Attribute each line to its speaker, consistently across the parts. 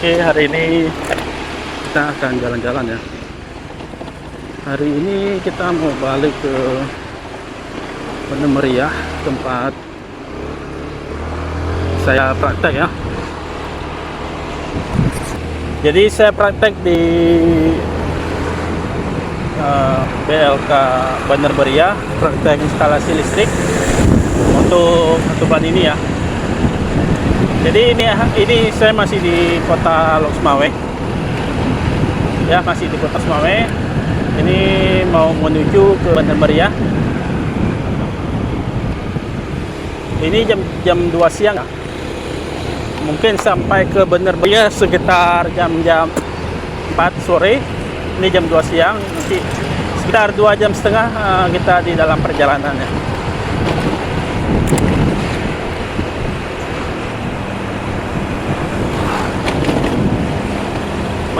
Speaker 1: Oke, hari ini kita akan jalan-jalan ya. Hari ini kita mau balik ke Bener Meriah, tempat saya praktek ya. Jadi saya praktek di BLK Bener Meriah, praktek instalasi listrik untuk ban ini ya. Jadi ini saya masih di kota Lok Sumawe. Ya, masih di kota Sumawe. Ini mau menuju ke Bener Meriah. Ini jam 2 siang. Mungkin sampai ke Bener Meriah sekitar jam 4 sore. Ini jam 2 siang. Nanti sekitar 2 jam setengah kita di dalam perjalanannya.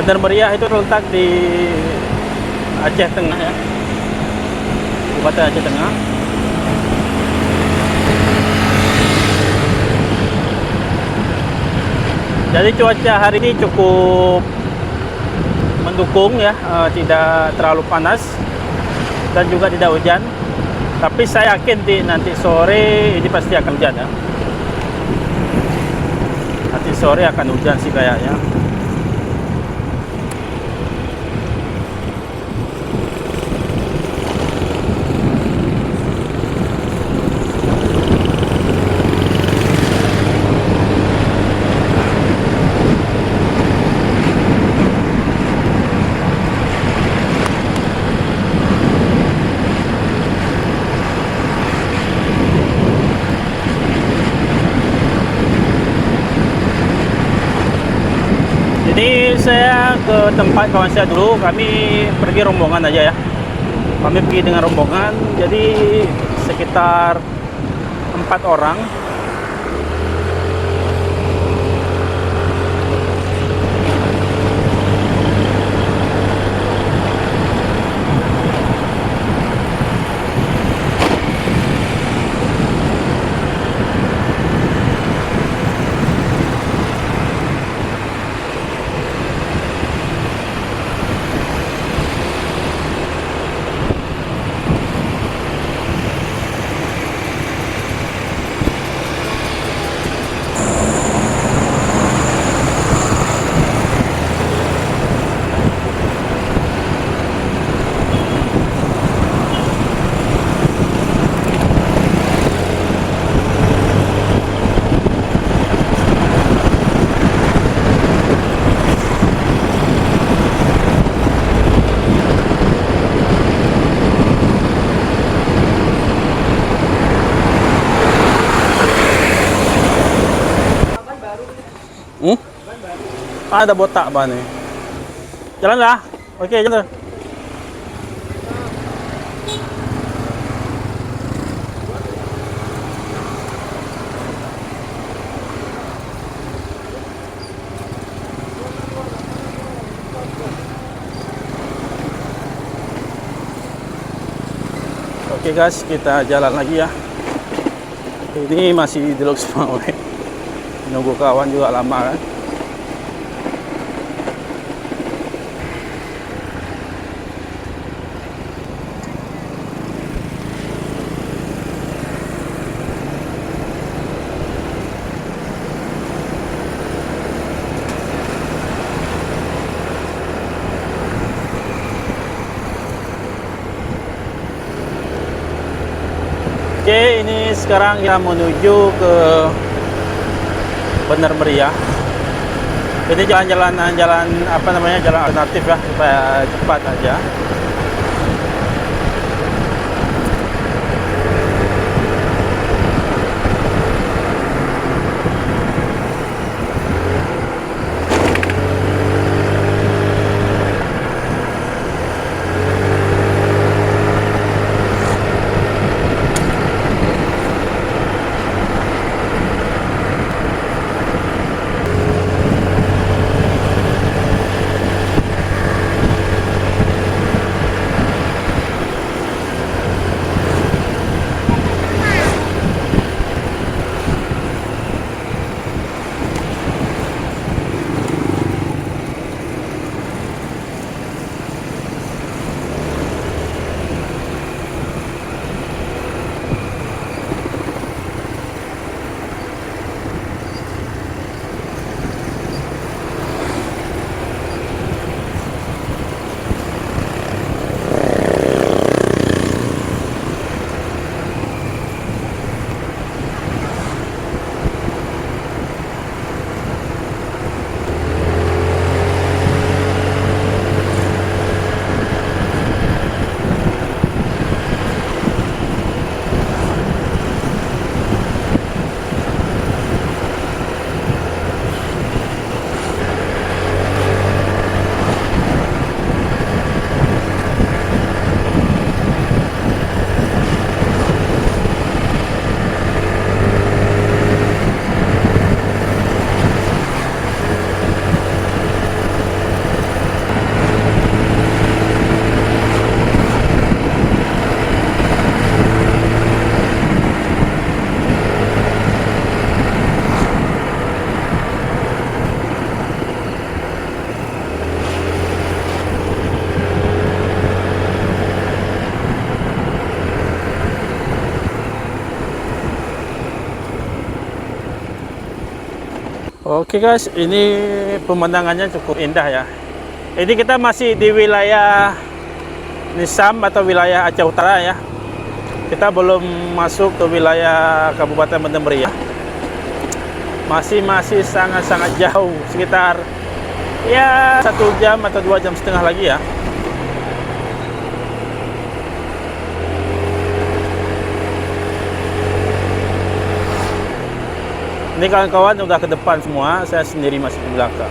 Speaker 1: Bener Meriah itu terletak di Aceh Tengah ya, Kabupaten Aceh Tengah. Jadi cuaca hari ini cukup mendukung ya, tidak terlalu panas dan juga tidak hujan. Tapi saya yakin nanti sore ini pasti akan hujan ya. Nanti sore akan hujan sih kayaknya. Ini saya ke tempat kawan saya dulu. Kami pergi rombongan aja ya. Kami pergi dengan rombongan. Jadi sekitar 4 orang. Ada botak ban nih. Jalan lah. Oke, jalan. Oke guys, kita jalan lagi ya. Ini masih di Lok Sumawe. Nunggu kawan juga lama kan. Oke, ini sekarang kita menuju ke Bener Meriah. Ini jalan apa namanya, jalan alternatif ya, supaya cepat aja. Oke guys, ini pemandangannya cukup indah ya. Ini kita masih di wilayah Nisam atau wilayah Aceh Utara ya. Kita belum masuk ke wilayah Kabupaten Banda Meriah. Masih sangat jauh, sekitar ya 1 jam atau 2,5 jam lagi ya. Ini kawan-kawan udah ke depan semua, saya sendiri masih di belakang.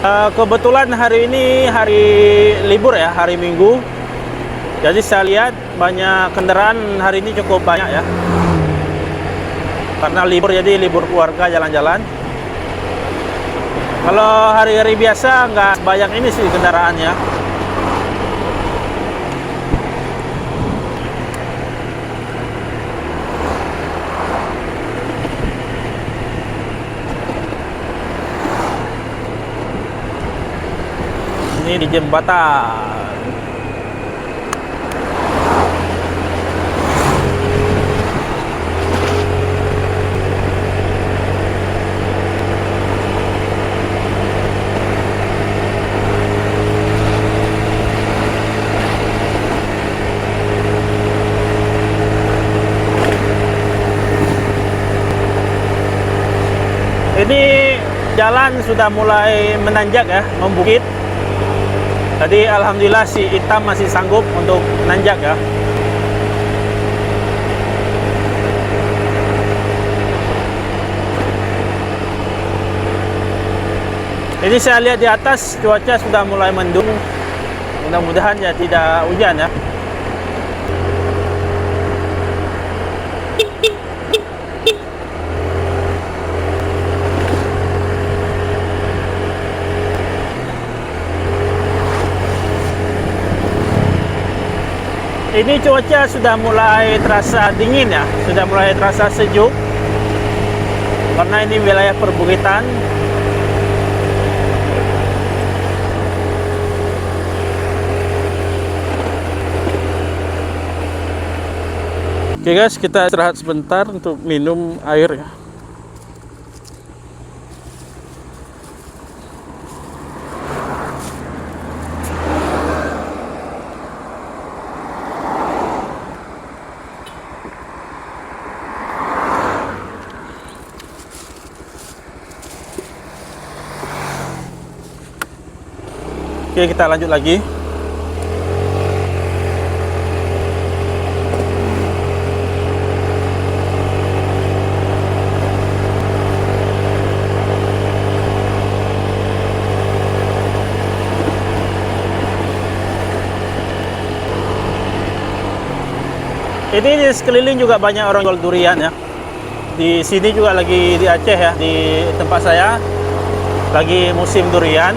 Speaker 1: Kebetulan hari ini hari libur ya, hari Minggu. Jadi saya lihat banyak kendaraan hari ini cukup banyak ya. Karena libur, jadi libur keluarga jalan-jalan. Kalau hari-hari biasa nggak banyak ini sih kendaraannya. Ini di jembatan. Ini jalan sudah mulai menanjak ya, membukit. Jadi alhamdulillah si Hitam masih sanggup untuk nanjak ya. Ini saya lihat di atas cuaca sudah mulai mendung. Mudah-mudahan ya tidak hujan ya. Ini cuaca sudah mulai terasa dingin ya, sudah mulai terasa sejuk karena ini wilayah perbukitan. Oke guys, kita istirahat sebentar untuk minum air ya. Oke, kita lanjut lagi. Ini di sekeliling juga banyak orang jual durian ya. Di sini juga lagi di Aceh ya, di tempat saya lagi musim durian.